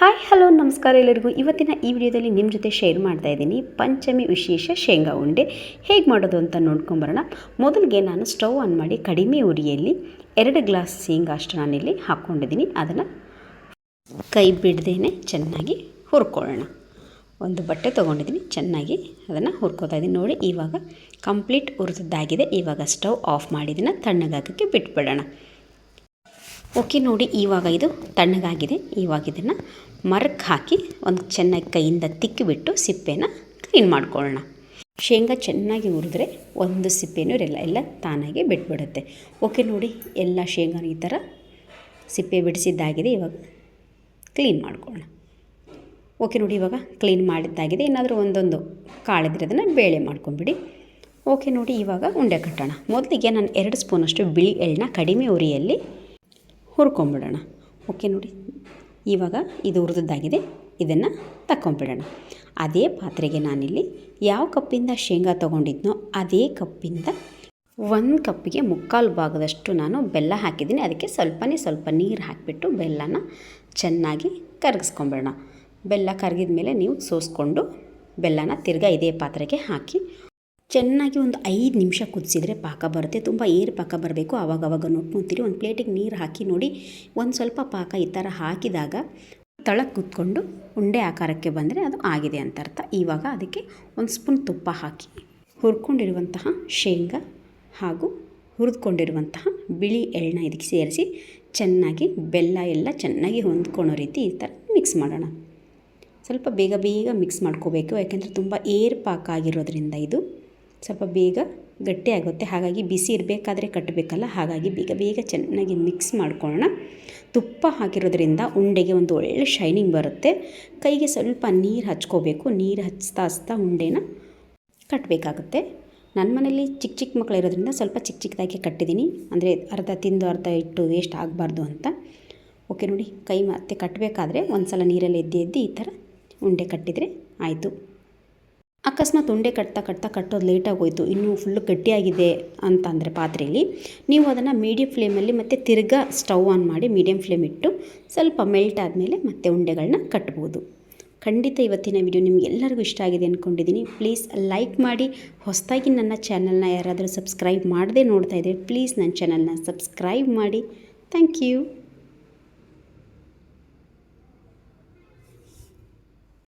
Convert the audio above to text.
Hi hello ನಮಸ್ಕಾರ ಎಲ್ಲರಿಗೂ. ಇವತ್ತಿನ ಈ ವಿಡಿಯೋದಲ್ಲಿ ನಿಮ್ಮ ಜೊತೆ ಶೇರ್ ಮಾಡ್ತಾ ಇದ್ದೀನಿ ಪಂಚಮಿ ವಿಶೇಷ ಶೇಂಗಾ ಉಂಡೆ ಹೇಗೆ ಮಾಡೋದು ಅಂತ ನೋಡ್ಕೊಂಬರೋಣ. ಮೊದಲಿಗೆ ನಾನು ಸ್ಟವ್ ಆನ್ ಮಾಡಿ ಕಡಿಮೆ ಉರಿಯಲ್ಲಿ 2 ಗ್ಲಾಸ್ ಶೇಂಗಾ ಅಷ್ಟು ನಾನಿಲ್ಲಿ ಹಾಕ್ಕೊಂಡಿದ್ದೀನಿ. ಅದನ್ನು ಕೈ ಬಿಡದೇನೆ ಚೆನ್ನಾಗಿ ಹುರ್ಕೊಳ್ಳೋಣ. ಒಂದು ಬಟ್ಟೆ ತೊಗೊಂಡಿದ್ದೀನಿ, ಚೆನ್ನಾಗಿ ಅದನ್ನು ಹುರ್ಕೋತಾ ಇದ್ದೀನಿ. ನೋಡಿ, ಇವಾಗ ಕಂಪ್ಲೀಟ್ ಹುರಿದಾಗಿದೆ. ಇವಾಗ ಸ್ಟವ್ ಆಫ್ ಮಾಡಿದ್ದನ್ನು ತಣ್ಣಗಾಗೋಕ್ಕೆ ಬಿಟ್ಬಿಡೋಣ. ಓಕೆ, ನೋಡಿ ಇವಾಗ ಇದು ತಣ್ಣಗಾಗಿದೆ. ಇವಾಗ ಇದನ್ನು ಮರಕ್ಕೆ ಹಾಕಿ ಒಂದು ಚೆನ್ನಾಗಿ ಕೈಯಿಂದ ತಿಕ್ಕಿಬಿಟ್ಟು ಸಿಪ್ಪೆನ ಕ್ಲೀನ್ ಮಾಡ್ಕೊಳ್ಳೋಣ. ಶೇಂಗಾ ಚೆನ್ನಾಗಿ ಹುರಿದ್ರೆ ಒಂದು ಸಿಪ್ಪೆನೂ ಇರಲ್ಲ, ಎಲ್ಲ ತಾನಾಗೆ ಬಿಟ್ಬಿಡುತ್ತೆ. ಓಕೆ, ನೋಡಿ ಎಲ್ಲ ಶೇಂಗಾನ ಈ ಥರ ಸಿಪ್ಪೆ ಬಿಡಿಸಿದ್ದಾಗಿದೆ. ಇವಾಗ ಕ್ಲೀನ್ ಮಾಡ್ಕೊಳ್ಳೋಣ. ಓಕೆ, ನೋಡಿ ಇವಾಗ ಕ್ಲೀನ್ ಮಾಡಿದ್ದಾಗಿದೆ. ಏನಾದರೂ ಒಂದೊಂದು ಕಾಳಿದ್ರೆ ಅದನ್ನು ಬೇಳೆ ಮಾಡ್ಕೊಂಬಿಡಿ. ಓಕೆ, ನೋಡಿ ಇವಾಗ ಉಂಡೆ ಕಟ್ಟೋಣ. ಮೊದಲಿಗೆ ನಾನು 2 ಸ್ಪೂನಷ್ಟು ಬಿಳಿ ಎಳ್ಳನ್ನ ಕಡಿಮೆ ಉರಿಯಲ್ಲಿ ಹುರ್ಕೊಂಬಿಡೋಣ. ಓಕೆ, ನೋಡಿ ಇವಾಗ ಇದು ಹುರಿದಾಗಿದೆ. ಇದನ್ನು ತಗೊಂಬಿಡೋಣ. ಅದೇ ಪಾತ್ರೆಗೆ ನಾನಿಲ್ಲಿ ಯಾವ ಕಪ್ಪಿಂದ ಶೇಂಗಾ ತೊಗೊಂಡಿದ್ನೋ ಅದೇ ಕಪ್ಪಿಂದ 1 ಕಪ್ಪಿಗೆ 3/4 ಭಾಗದಷ್ಟು ನಾನು ಬೆಲ್ಲ ಹಾಕಿದ್ದೀನಿ. ಅದಕ್ಕೆ ಸ್ವಲ್ಪ ನೀರು ಹಾಕಿಬಿಟ್ಟು ಬೆಲ್ಲನ ಚೆನ್ನಾಗಿ ಕರಗಿಸ್ಕೊಂಬಿಡೋಣ. ಬೆಲ್ಲ ಕರಗಿದ ಮೇಲೆ ನೀವು ಸೋಸ್ಕೊಂಡು ಬೆಲ್ಲನ ತಿರ್ಗಾ ಇದೇ ಪಾತ್ರೆಗೆ ಹಾಕಿ ಚೆನ್ನಾಗಿ ಒಂದು 5 ನಿಮಿಷ ಕುದಿಸಿದರೆ ಪಾಕ ಬರುತ್ತೆ. ತುಂಬ ಏರು ಪಾಕ ಬರಬೇಕು. ಆವಾಗವಾಗ ನೋಡ್ಕೊತೀರಿ. ಒಂದು ಪ್ಲೇಟಿಗೆ ನೀರು ಹಾಕಿ ನೋಡಿ, ಒಂದು ಸ್ವಲ್ಪ ಪಾಕ ಈ ಥರ ಹಾಕಿದಾಗ ತಳಕ್ಕೆ ಕುತ್ಕೊಂಡು ಉಂಡೆ ಆಕಾರಕ್ಕೆ ಬಂದರೆ ಅದು ಆಗಿದೆ ಅಂತ ಅರ್ಥ. ಇವಾಗ ಅದಕ್ಕೆ 1 ಸ್ಪೂನ್ ತುಪ್ಪ ಹಾಕಿ ಹುರ್ಕೊಂಡಿರುವಂತಹ ಶೇಂಗಾ ಹಾಗೂ ಹುರಿದುಕೊಂಡಿರುವಂತಹ ಬಿಳಿ ಎಳ್ಳನ್ನ ಇದಕ್ಕೆ ಸೇರಿಸಿ ಚೆನ್ನಾಗಿ ಬೆಲ್ಲ ಎಲ್ಲ ಚೆನ್ನಾಗಿ ಹೊಂದ್ಕೊಳ್ಳೋ ರೀತಿ ಈ ಥರ ಮಿಕ್ಸ್ ಮಾಡೋಣ. ಸ್ವಲ್ಪ ಬೇಗ ಮಿಕ್ಸ್ ಮಾಡ್ಕೋಬೇಕು. ಯಾಕೆಂದರೆ ತುಂಬ ಏರು ಪಾಕ ಆಗಿರೋದ್ರಿಂದ ಇದು ಸ್ವಲ್ಪ ಬೇಗ ಗಟ್ಟಿ ಆಗುತ್ತೆ. ಹಾಗಾಗಿ ಬಿಸಿ ಇರಬೇಕಾದ್ರೆ ಕಟ್ಟಬೇಕಲ್ಲ, ಹಾಗಾಗಿ ಬೇಗ ಚೆನ್ನಾಗಿ ಮಿಕ್ಸ್ ಮಾಡ್ಕೊಳ್ಳೋಣ. ತುಪ್ಪ ಹಾಕಿರೋದ್ರಿಂದ ಉಂಡೆಗೆ ಒಂದು ಒಳ್ಳೆ ಶೈನಿಂಗ್ ಬರುತ್ತೆ. ಕೈಗೆ ಸ್ವಲ್ಪ ನೀರು ಹಚ್ಕೋಬೇಕು. ನೀರು ಹಚ್ತಾ ಉಂಡೆನ ಕಟ್ಟಬೇಕಾಗುತ್ತೆ. ನನ್ನ ಮನೇಲಿ ಚಿಕ್ಕ ಮಕ್ಕಳು ಇರೋದ್ರಿಂದ ಸ್ವಲ್ಪ ಚಿಕ್ಕದಾಗಿ ಕಟ್ಟಿದ್ದೀನಿ. ಅಂದರೆ ಅರ್ಧ ತಿಂದು ಅರ್ಧ ಇಟ್ಟು ವೇಸ್ಟ್ ಆಗಬಾರ್ದು ಅಂತ. ಓಕೆ, ನೋಡಿ ಕೈ ಮತ್ತೆ ಕಟ್ಟಬೇಕಾದ್ರೆ ಒಂದು ಸಲ ನೀರಲ್ಲಿ ಎದ್ದು ಈ ಥರ ಉಂಡೆ ಕಟ್ಟಿದರೆ ಆಯಿತು. ಅಕಸ್ಮಾತ್ ಉಂಡೆ ಕಟ್ಟೋದು ಲೇಟಾಗಿ ಹೋಯಿತು, ಇನ್ನೂ ಫುಲ್ಲು ಗಟ್ಟಿಯಾಗಿದೆ ಅಂತಂದರೆ ಪಾತ್ರೆಯಲ್ಲಿ ನೀವು ಅದನ್ನು ಮೀಡಿಯಮ್ ಫ್ಲೇಮಲ್ಲಿ ಮತ್ತು ತಿರ್ಗಾ ಸ್ಟವ್ ಆನ್ ಮಾಡಿ ಮೀಡಿಯಮ್ ಫ್ಲೇಮ್ ಇಟ್ಟು ಸ್ವಲ್ಪ ಮೆಲ್ಟ್ ಆದಮೇಲೆ ಮತ್ತೆ ಉಂಡೆಗಳನ್ನ ಕಟ್ಬೋದು. ಖಂಡಿತ ಇವತ್ತಿನ ವಿಡಿಯೋ ನಿಮಗೆಲ್ಲರಿಗೂ ಇಷ್ಟ ಆಗಿದೆ ಅಂದ್ಕೊಂಡಿದ್ದೀನಿ. ಪ್ಲೀಸ್ ಲೈಕ್ ಮಾಡಿ. ಹೊಸದಾಗಿ ನನ್ನ ಚಾನಲ್ನ ಯಾರಾದರೂ ಸಬ್ಸ್ಕ್ರೈಬ್ ಮಾಡದೆ ನೋಡ್ತಾ ಇದ್ದರೆ ಪ್ಲೀಸ್ ನನ್ನ ಚಾನಲ್ನ ಸಬ್ಸ್ಕ್ರೈಬ್ ಮಾಡಿ. Thank you.